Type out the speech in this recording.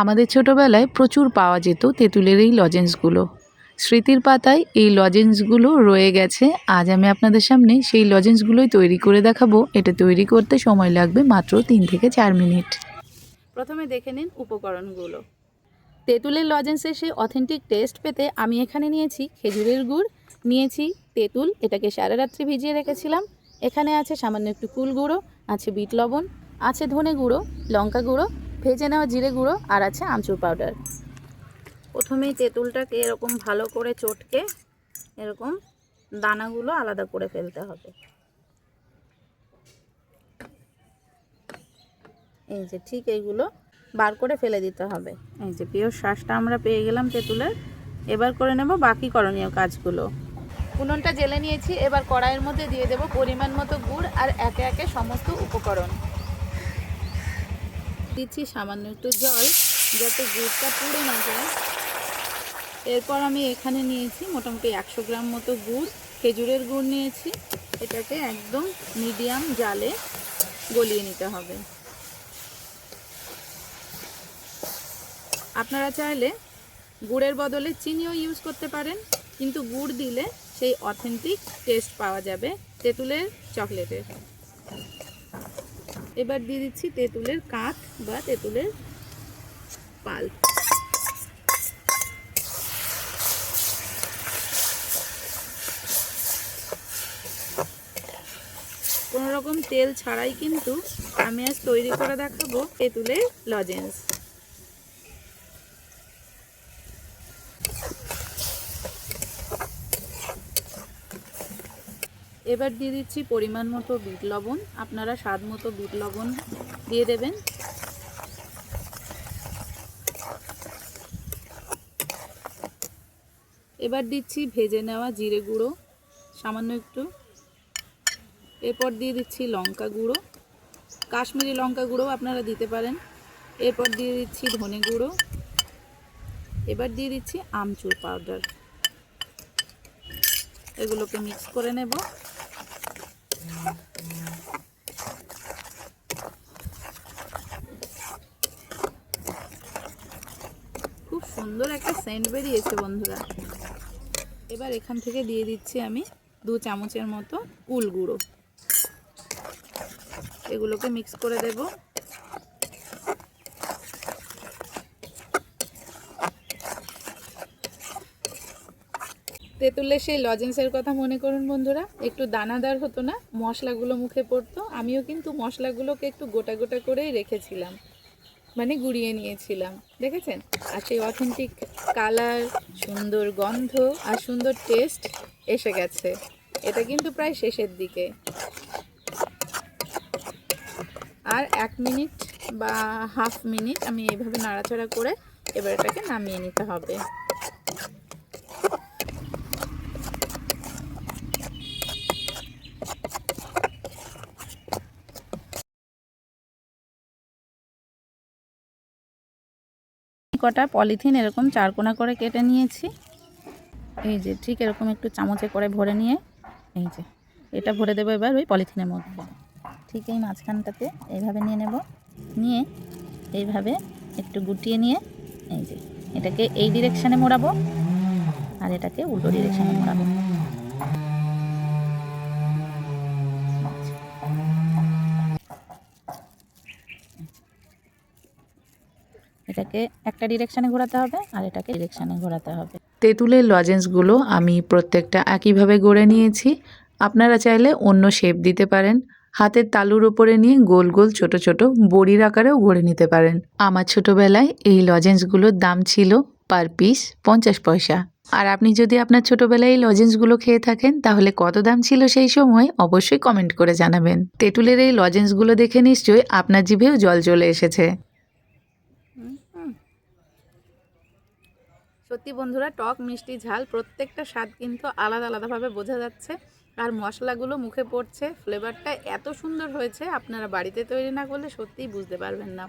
আমাদের ছোটোবেলায় প্রচুর পাওয়া যেত তেঁতুলের এই লজেন্সগুলো। স্মৃতির পাতায় এই লজেন্সগুলো রয়ে গেছে। আজ আমি আপনাদের সামনে সেই লজেন্সগুলোই তৈরি করে দেখাবো। এটা তৈরি করতে সময় লাগবে মাত্র 3 থেকে 4 মিনিট। প্রথমে দেখে নিন উপকরণগুলো। তেঁতুলের লজেন্সের সেই অথেন্টিক টেস্ট পেতে আমি এখানে নিয়েছি খেজুরের গুড়, নিয়েছি তেঁতুল, এটাকে সারা রাত্রি ভিজিয়ে রেখেছিলাম। এখানে আছে সামান্য একটু কুল গুঁড়ো, আছে বিট লবণ, আছে ধনে গুঁড়ো, লঙ্কা গুঁড়ো, ভেজে নেওয়া জিরে গুঁড়ো, আর আছে আমচুর পাউডার। প্রথমেই তেঁতুলটাকে এরকম ভালো করে চটকে এরকম দানাগুলো আলাদা করে ফেলতে হবে। এই যে ঠিক এইগুলো বার করে ফেলে দিতে হবে। এই যে পিওর শ্বাসটা আমরা পেয়ে গেলাম তেঁতুলের। এবার করে নেব বাকি করণীয় কাজগুলো। উনুনটা জ্বেলে নিয়েছি। এবার কড়াইয়ের মধ্যে দিয়ে দেব পরিমাণ মতো গুড় আর একে একে সমস্ত উপকরণ। দিচ্ছি সামান্য একটু জল যাতে গুড়টা পুড়ে না যায়। এরপর আমি এখানে নিয়েছি মোটামুটি 100 গ্রাম মতো গুড়, খেজুরের গুড় নিয়েছি। এটাকে একদম মিডিয়াম জালে গলিয়ে নিতে হবে। আপনারা চাইলে গুড়ের বদলে চিনিও ইউজ করতে পারেন, কিন্তু গুড় দিলে সেই অথেন্টিক টেস্ট পাওয়া যাবে তেঁতুলের চকলেটের। এবার দিয়ে দিচ্ছি তেঁতুলের কাঠ বা তেঁতুলের পাল্প। কোনো রকম তেল ছাড়াই কিন্তু আমি আজ তৈরি করে দেখাবো তেঁতুলের লজেন্স। এবার দিয়ে দিচ্ছি পরিমাণ মতো বিট লবণ। আপনারা স্বাদ মতো বিট লবণ দিয়ে দেবেন। এবার দিচ্ছি ভেজে নেওয়া জিরে গুঁড়ো সামান্য একটু। এরপর দিয়ে দিচ্ছি লঙ্কা গুঁড়ো, কাশ্মীরি লঙ্কা গুঁড়ো আপনারা দিতে পারেন। এরপর দিয়ে দিচ্ছি ধনে গুঁড়ো। এবার দিয়ে দিচ্ছি আমচুর পাউডার। এগুলোকে মিক্স করে নেব। খুব সুন্দর একটা সেন্ট বেরিয়েছে বন্ধুরা। এবার এখান থেকে দিয়ে দিচ্ছি আমি 2 চামচের মতো কুল গুঁড়ো। এগুলোকে মিক্স করে দেব। তেঁতুলের সেই লজেন্সের কথা মনে করুন বন্ধুরা, একটু দানাদার হতো না, মশলাগুলো মুখে পড়তো। আমিও কিন্তু মশলাগুলোকে একটু গোটা গোটা করেই রেখেছিলাম, মানে গুঁড়িয়ে নিয়েছিলাম, দেখেছেন? আর সেই অথেন্টিক কালার, সুন্দর গন্ধ আর সুন্দর টেস্ট এসে গেছে। এটা কিন্তু প্রায় শেষের দিকে। আর 1 মিনিট বা হাফ মিনিট আমি এইভাবে নাড়াচাড়া করে এবার এটাকে নামিয়ে নিতে হবে। কটা পলিথিন এরকম 4 কোনা করে কেটে নিয়েছি। এই যে ঠিক এরকম একটু চামচে করে ভরে নিয়ে এই যে এটা ভরে দেবো এবার ওই পলিথিনের মধ্যে। ঠিক এই মাঝখানটাতে এইভাবে নিয়ে নেব, নিয়ে এইভাবে একটু গুটিয়ে নিয়ে এই যে এটাকে এই ডিরেকশানে মোড়াবো আর এটাকে উল্টো ডিরেকশানে মোড়াবো। এটাকে একটা ডিরেকশানে ঘোরাতে হবে আর এটাকে ডিরেকশানে ঘোরাতে হবে। তেঁতুলের লজেন্সগুলো আমি প্রত্যেকটা একইভাবে গড়ে নিয়েছি। আপনারা চাইলে অন্য শেপ দিতে পারেন। হাতের তালুর উপরে নিয়ে গোল গোল ছোট ছোট বড়ির আকারেও গড়ে নিতে পারেন। আমার ছোটোবেলায় এই লজেন্সগুলোর দাম ছিল পার পিস 50 পয়সা। আর আপনি যদি আপনার ছোটোবেলায় এই লজেন্সগুলো খেয়ে থাকেন তাহলে কত দাম ছিল সেই সময় অবশ্যই কমেন্ট করে জানাবেন। তেঁতুলের এই লজেন্সগুলো দেখে নিশ্চয়ই আপনার জিভেও জল চলে এসেছে। সত্যি বন্ধুরা, টক মিষ্টি ঝাল প্রত্যেকটা স্বাদ কিন্তু আলাদা আলাদাভাবে বোঝা যাচ্ছে। আর মশলাগুলো মুখে পড়ছে, ফ্লেভারটা এত সুন্দর হয়েছে আপনারা বাড়িতে তৈরি না করলে সত্যিই বুঝতে পারবেন না।